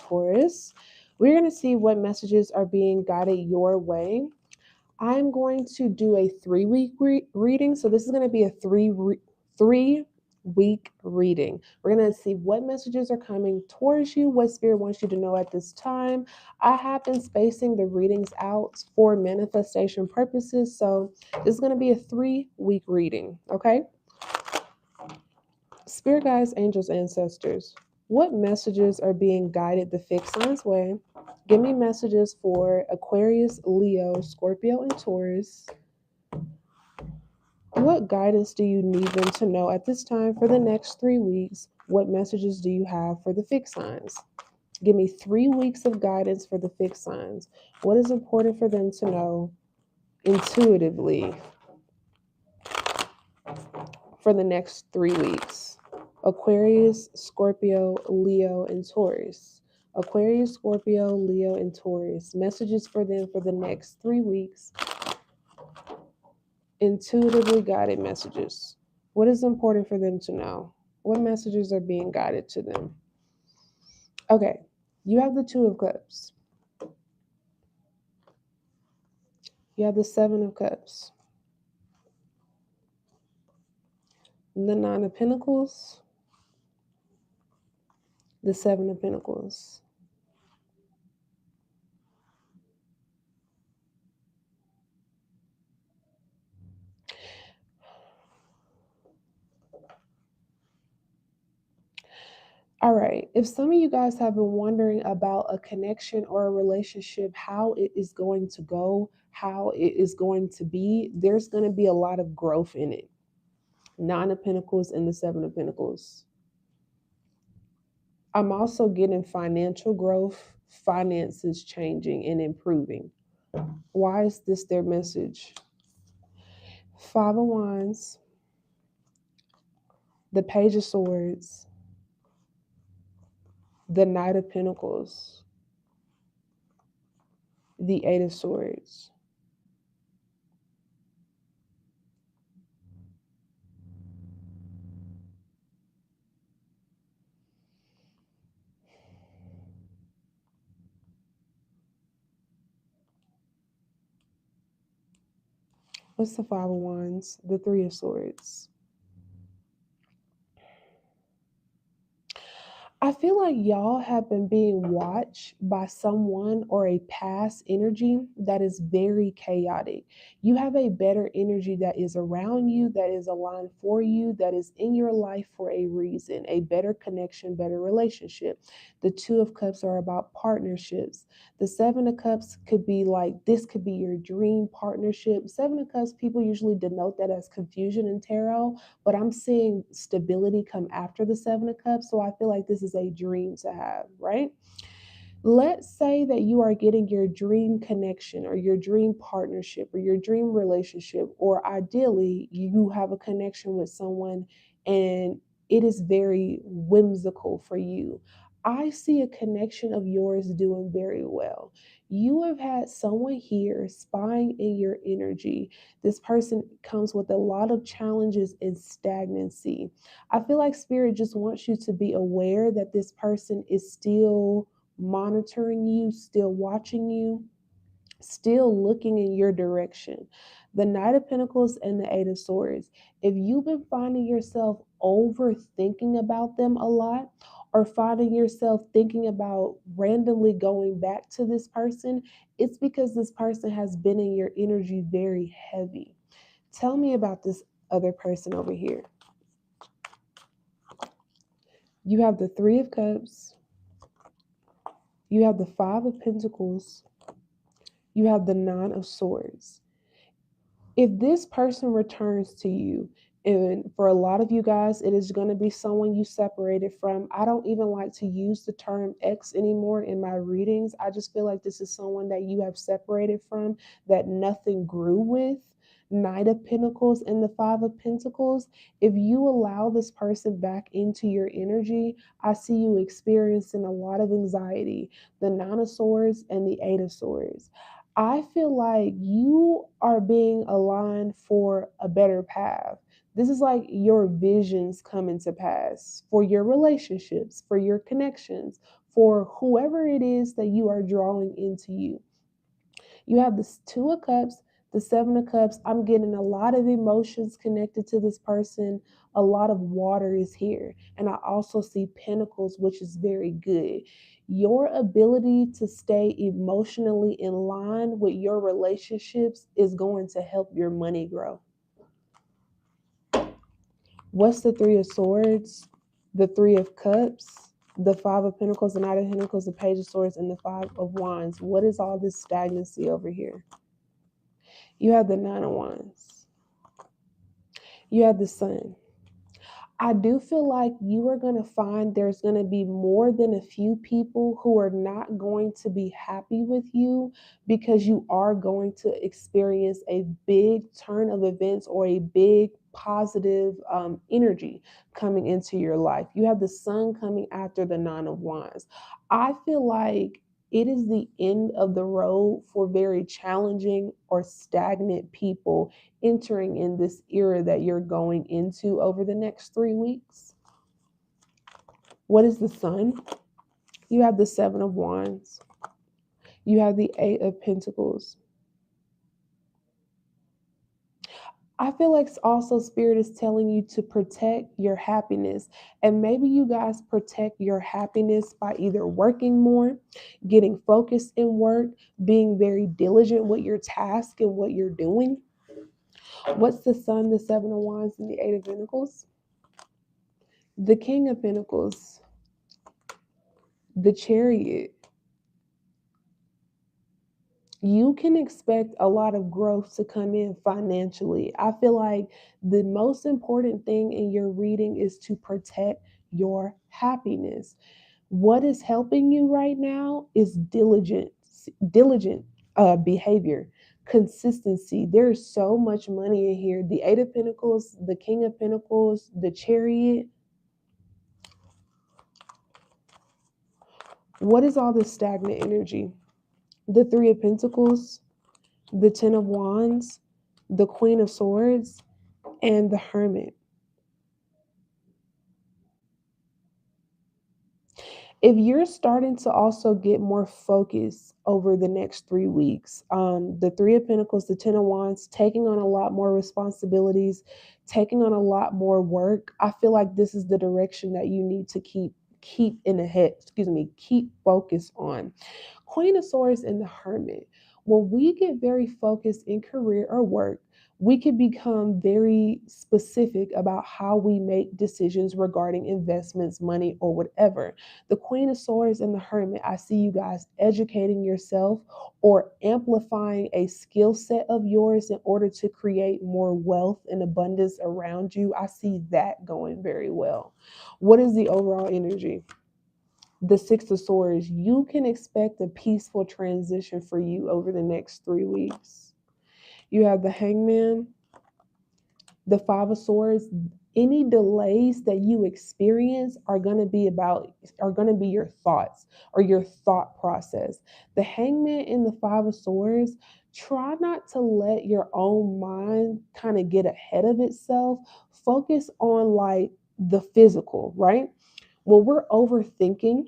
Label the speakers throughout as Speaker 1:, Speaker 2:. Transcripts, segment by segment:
Speaker 1: Taurus. We're going to see what messages are being guided your way. I'm going to do a 3 week reading. So this is going to be a 3 week reading. We're going to see what messages are coming towards you, what spirit wants you to know at this time. I have been spacing the readings out for manifestation purposes. So this is going to be a 3 week reading. Okay. Spirit guides, angels, ancestors. What messages are being guided the fixed signs way? Give me messages for Aquarius, Leo, Scorpio, and Taurus. What guidance do you need them to know at this time for the next 3 weeks? What messages do you have for the fixed signs? Give me 3 weeks of guidance for the fixed signs. What is important for them to know intuitively for the next 3 weeks? Aquarius, Scorpio, Leo, and Taurus. Aquarius, Scorpio, Leo, and Taurus. Messages for them for the next 3 weeks. Intuitively guided messages. What is important for them to know? What messages are being guided to them? Okay, you have the Two of Cups. You have the Seven of Cups. The Nine of Pentacles. The Seven of Pentacles. All right. If some of you guys have been wondering about a connection or a relationship, how it is going to go, how it is going to be, there's going to be a lot of growth in it. Nine of Pentacles and the Seven of Pentacles. I'm also getting financial growth, finances changing and improving. Why is this their message? Five of Wands, the Page of Swords, the Knight of Pentacles, the Eight of Swords. What's the Five of Wands? The Three of Swords. I feel like y'all have been being watched by someone or a past energy that is very chaotic. You have a better energy that is around you, that is aligned for you, that is in your life for a reason, a better connection, better relationship. The Two of Cups are about partnerships. The Seven of Cups could be like, this could be your dream partnership. Seven of Cups, people usually denote that as confusion in tarot, but I'm seeing stability come after the Seven of Cups. So I feel like this is a dream to have, right? Let's say that you are getting your dream connection or your dream partnership or your dream relationship, or ideally you have a connection with someone and it is very whimsical for you. I see a connection of yours doing very well. You have had someone here spying in your energy. This person comes with a lot of challenges and stagnancy. I feel like Spirit just wants you to be aware that this person is still monitoring you, still watching you, still looking in your direction. The Knight of Pentacles and the Eight of Swords. If you've been finding yourself overthinking about them a lot, or finding yourself thinking about randomly going back to this person, it's because this person has been in your energy very heavy. Tell me about this other person over here. You have the Three of Cups. You have the Five of Pentacles. You have the Nine of Swords. If this person returns to you, and for a lot of you guys, it is going to be someone you separated from. I don't even like to use the term ex anymore in my readings. I just feel like this is someone that you have separated from, that nothing grew with. Knight of Pentacles and the Five of Pentacles. If you allow this person back into your energy, I see you experiencing a lot of anxiety. The Nine of Swords and the Eight of Swords. I feel like you are being aligned for a better path. This is like your visions coming to pass for your relationships, for your connections, for whoever it is that you are drawing into you. You have this Two of Cups, the Seven of Cups. I'm getting a lot of emotions connected to this person. A lot of water is here. And I also see Pentacles, which is very good. Your ability to stay emotionally in line with your relationships is going to help your money grow. What's the Three of Swords, the Three of Cups, the Five of Pentacles, the Knight of Pentacles, the Page of Swords, and the Five of Wands? What is all this stagnancy over here? You have the Nine of Wands. You have the Sun. I do feel like you are going to find there's going to be more than a few people who are not going to be happy with you, because you are going to experience a big turn of events or a big positive energy coming into your life. You have the Sun coming after the Nine of Wands. I feel like it is the end of the road for very challenging or stagnant people entering in this era that you're going into over the next 3 weeks. What is the Sun? You have the Seven of Wands. You have the Eight of Pentacles. I feel like also Spirit is telling you to protect your happiness. And maybe you guys protect your happiness by either working more, getting focused in work, being very diligent with your task and what you're doing. What's the Sun, the Seven of Wands, and the Eight of Pentacles? The King of Pentacles. The Chariot. You can expect a lot of growth to come in financially. I feel like the most important thing in your reading is to protect your happiness. What is helping you right now is diligent behavior, consistency. There's so much money in here. The Eight of Pentacles, the King of Pentacles, the Chariot. What is all this stagnant energy? The Three of Pentacles, the Ten of Wands, the Queen of Swords, and the Hermit. If you're starting to also get more focus over the next 3 weeks, the Three of Pentacles, the Ten of Wands, taking on a lot more responsibilities, taking on a lot more work, I feel like this is the direction that you need to keep in the head, keep focused on. Queen of Swords and the Hermit. When we get very focused in career or work, we can become very specific about how we make decisions regarding investments, money, or whatever. The Queen of Swords and the Hermit, I see you guys educating yourself or amplifying a skill set of yours in order to create more wealth and abundance around you. I see that going very well. What is the overall energy? The Six of Swords. You can expect a peaceful transition for you over the next 3 weeks. You have the Hangman, the Five of Swords. Any delays that you experience are going to be your thoughts or your thought process. The Hangman and the Five of Swords, try not to let your own mind kind of get ahead of itself. Focus on like the physical, right? When we're overthinking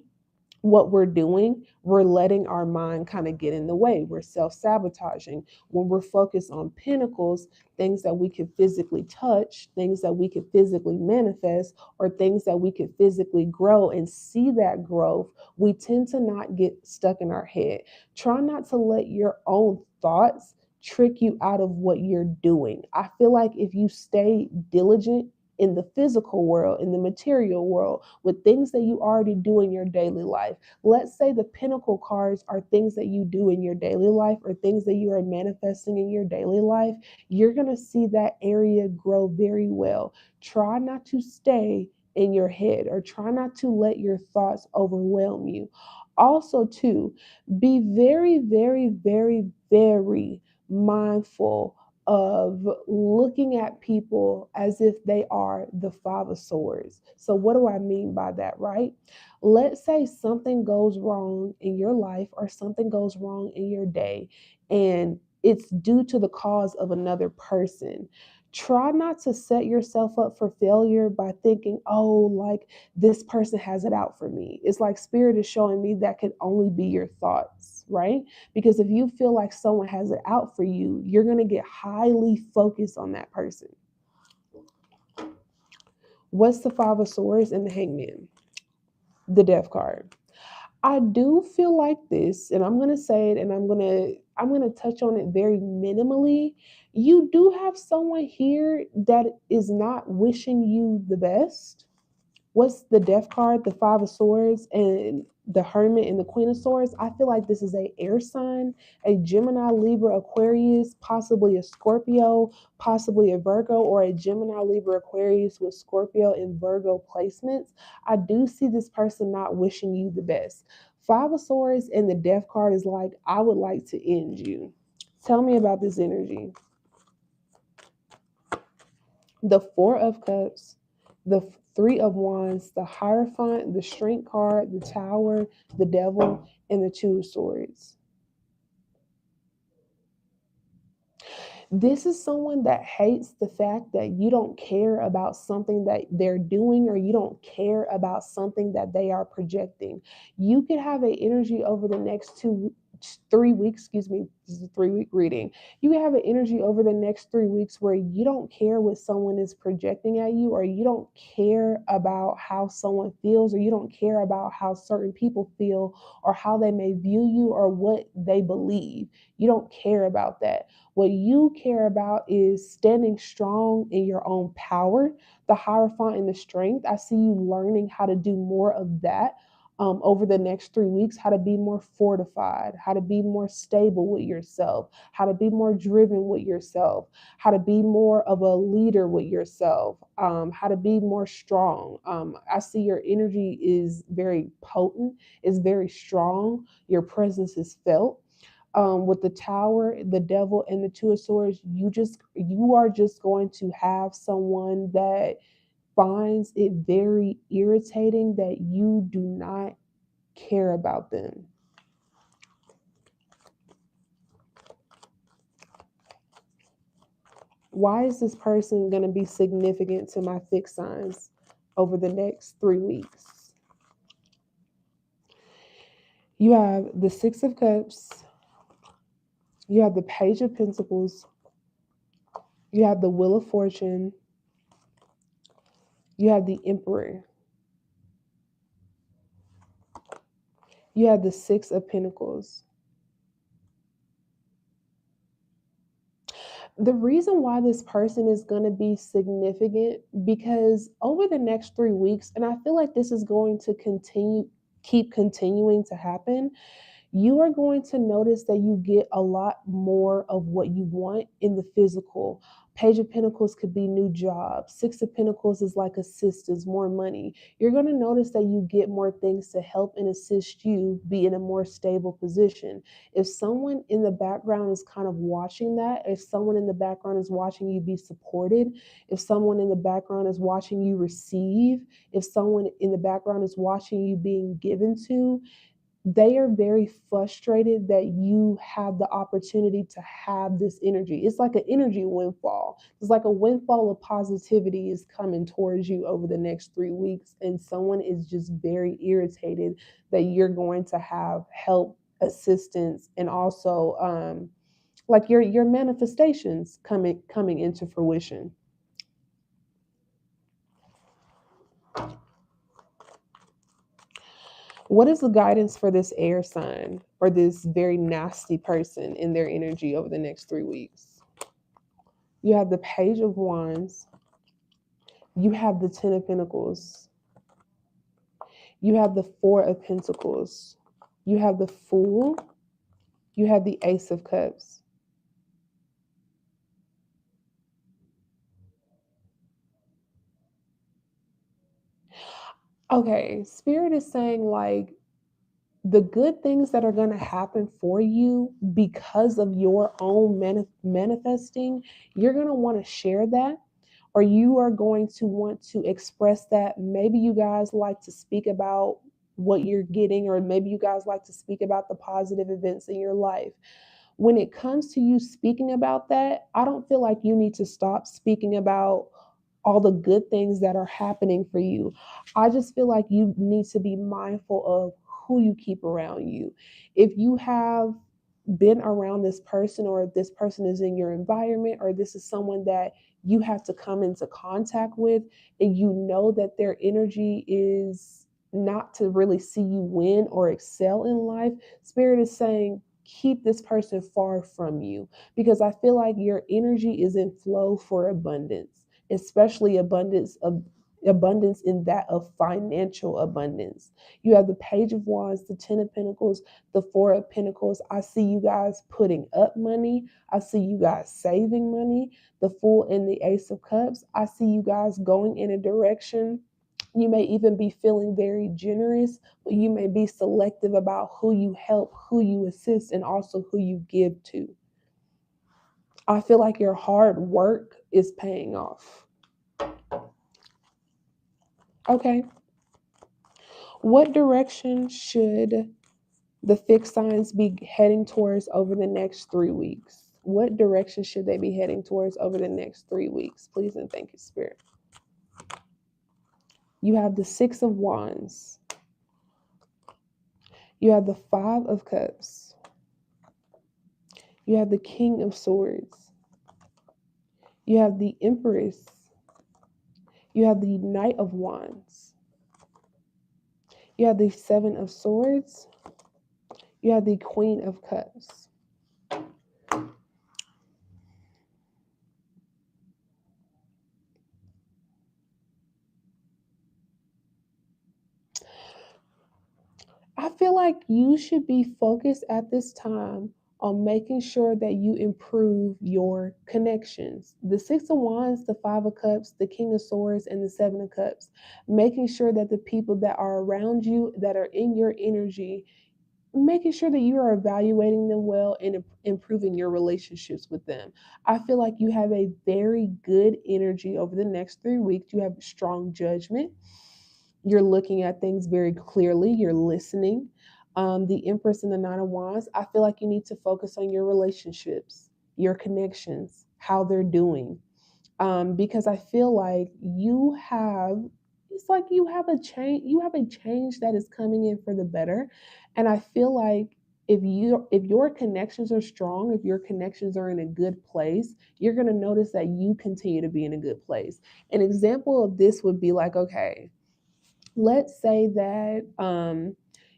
Speaker 1: what we're doing, we're letting our mind kind of get in the way. We're self-sabotaging. When we're focused on pentacles, things that we can physically touch, things that we can physically manifest, or things that we can physically grow and see that growth, we tend to not get stuck in our head. Try not to let your own thoughts trick you out of what you're doing. I feel like if you stay diligent in the physical world, in the material world, with things that you already do in your daily life. Let's say the pentacle cards are things that you do in your daily life or things that you are manifesting in your daily life. You're going to see that area grow very well. Try not to stay in your head or try not to let your thoughts overwhelm you. Also, too, be very, very, very, very mindful of looking at people as if they are the Five of Swords. So what do I mean by that, right? Let's say something goes wrong in your life or something goes wrong in your day, and it's due to the cause of another person. Try not to set yourself up for failure by thinking, oh, like this person has it out for me. It's like spirit is showing me that could only be your thoughts, right? Because if you feel like someone has it out for you, you're going to get highly focused on that person. What's the Five of Swords and the Hangman? The Death card. I do feel like this, and I'm gonna say it, and I'm gonna touch on it very minimally. You do have someone here that is not wishing you the best. What's the Death card? The Five of Swords and the Hermit and the Queen of Swords. I feel like this is a air sign, a Gemini, Libra, Aquarius, possibly a Scorpio, possibly a Virgo, or a Gemini, Libra, Aquarius with Scorpio and Virgo placements. I do see this person not wishing you the best. Five of Swords and the Death card is like, I would like to end you. Tell me about this energy. The Four of Cups, the Three of Wands, the Hierophant, the Strength card, the Tower, the Devil, and the Two of Swords. This is someone that hates the fact that you don't care about something that they're doing, or you don't care about something that they are projecting. You could have an energy over the next 3 weeks, excuse me, this is a 3 week reading. You can have an energy over the next 3 weeks where you don't care what someone is projecting at you, or you don't care about how someone feels, or you don't care about how certain people feel, or how they may view you, or what they believe. You don't care about that. What you care about is standing strong in your own power, the Hierophant and the Strength. I see you learning how to do more of that over the next 3 weeks, how to be more fortified, how to be more stable with yourself, how to be more driven with yourself, how to be more of a leader with yourself, how to be more strong. I see your energy is very potent, is very strong. Your presence is felt. With the Tower, the Devil, and the Two of Swords, you are just going to have someone that finds it very irritating that you do not care about them. Why is this person going to be significant to my fixed signs over the next 3 weeks? You have the Six of Cups, you have the Page of Pentacles, you have the Wheel of Fortune, you have the Emperor, you have the Six of Pentacles. The reason why this person is going to be significant, because over the next 3 weeks, and I feel like this is going to keep continuing to happen, you are going to notice that you get a lot more of what you want in the physical. Page of Pentacles could be new jobs. Six of Pentacles is like assistance, more money. You're going to notice that you get more things to help and assist you be in a more stable position. If someone in the background is kind of watching that, if someone in the background is watching you be supported, if someone in the background is watching you receive, if someone in the background is watching you being given to, they are very frustrated that you have the opportunity to have this energy. It's like an energy windfall. It's like a windfall of positivity is coming towards you over the next 3 weeks. And someone is just very irritated that you're going to have help, assistance, and also like your manifestations coming into fruition. What is the guidance for this air sign or this very nasty person in their energy over the next 3 weeks? You have the Page of Wands. You have the Ten of Pentacles. You have the Four of Pentacles. You have the Fool. You have the Ace of Cups. Okay, Spirit is saying like the good things that are going to happen for you because of your own manifesting, you're going to want to share that, or you are going to want to express that. Maybe you guys like to speak about what you're getting, or maybe you guys like to speak about the positive events in your life. When it comes to you speaking about that, I don't feel like you need to stop speaking about all the good things that are happening for you. I just feel like you need to be mindful of who you keep around you. If you have been around this person, or if this person is in your environment, or this is someone that you have to come into contact with, and you know that their energy is not to really see you win or excel in life, Spirit is saying, keep this person far from you, because I feel like your energy is in flow for abundance, especially abundance in that of financial abundance. You have the Page of Wands, the Ten of Pentacles, the Four of Pentacles. I see you guys putting up money. I see you guys saving money. The Fool and the Ace of Cups. I see you guys going in a direction. You may even be feeling very generous, but you may be selective about who you help, who you assist, and also who you give to. I feel like your hard work is paying off. Okay. What direction should the fixed signs be heading towards over the next 3 weeks? What direction should they be heading towards over the next 3 weeks? Please and thank you, Spirit. You have the Six of Wands. You have the Five of Cups. You have the King of Swords. You have the Empress. You have the Knight of Wands. You have the Seven of Swords. You have the Queen of Cups. I feel like you should be focused at this time on making sure that you improve your connections. The Six of Wands, the Five of Cups, the King of Swords, and the Seven of Cups. Making sure that the people that are around you, that are in your energy, making sure that you are evaluating them well and improving your relationships with them. I feel like you have a very good energy over the next 3 weeks. You have strong judgment. You're looking at things very clearly. You're listening. The Empress and the Nine of Wands, I feel like you need to focus on your relationships, your connections, how they're doing. Because I feel like it's like you have a change that is coming in for the better. And I feel like if your connections are strong, if your connections are in a good place, you're going to notice that you continue to be in a good place. An example of this would be like, okay, let's say that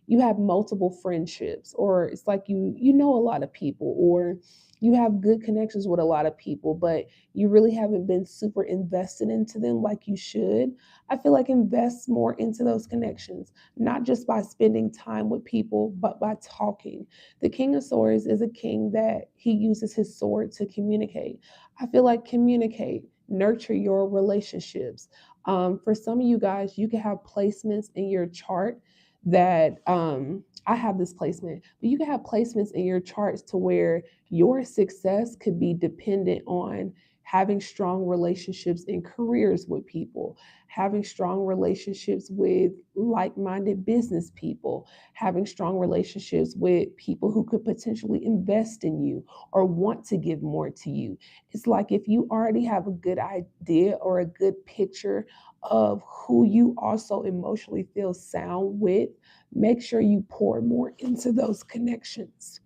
Speaker 1: you have multiple friendships, or it's like you know a lot of people, or you have good connections with a lot of people, but you really haven't been super invested into them like you should. I feel like invest more into those connections, not just by spending time with people, but by talking. The King of Swords is a king that he uses his sword to communicate. I feel like communicate, nurture your relationships. For some of you guys, you can have placements in your chart that I have this placement, but you can have placements in your charts to where your success could be dependent on having strong relationships in careers with people, having strong relationships with like minded business people, having strong relationships with people who could potentially invest in you or want to give more to you. It's like if you already have a good idea or a good picture of who you also emotionally feel sound with, make sure you pour more into those connections.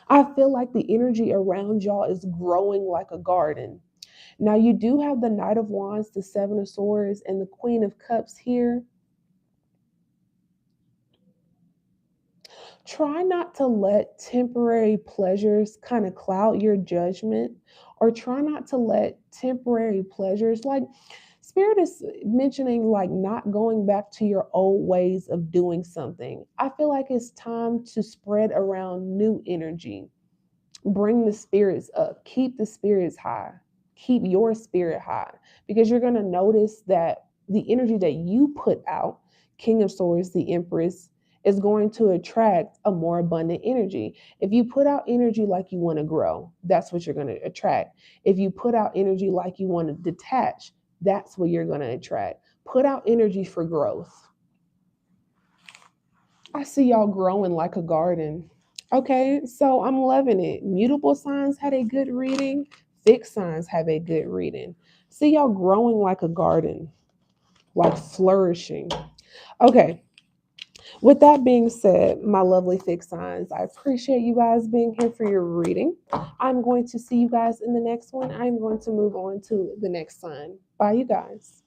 Speaker 1: I feel like the energy around y'all is growing like a garden. Now, you do have the Knight of Wands, the Seven of Swords, and the Queen of Cups here. Try not to let temporary pleasures kind of cloud your judgment, or try not to let temporary pleasures, like Spirit is mentioning, like not going back to your old ways of doing something. I feel like it's time to spread around new energy. Bring the spirits up, keep the spirits high, keep your spirit high, because you're going to notice that the energy that you put out, King of Swords, the Empress, is going to attract a more abundant energy. If you put out energy like you want to grow, that's what you're going to attract. If you put out energy like you want to detach, that's what you're going to attract. Put out energy for growth. I see y'all growing like a garden. Okay, so I'm loving it. Mutable signs had a good reading, fixed signs have a good reading. See y'all growing like a garden, like flourishing. Okay, with that being said, my lovely fixed signs, I appreciate you guys being here for your reading. I'm going to see you guys in the next one. I'm going to move on to the next sign. Bye, you guys.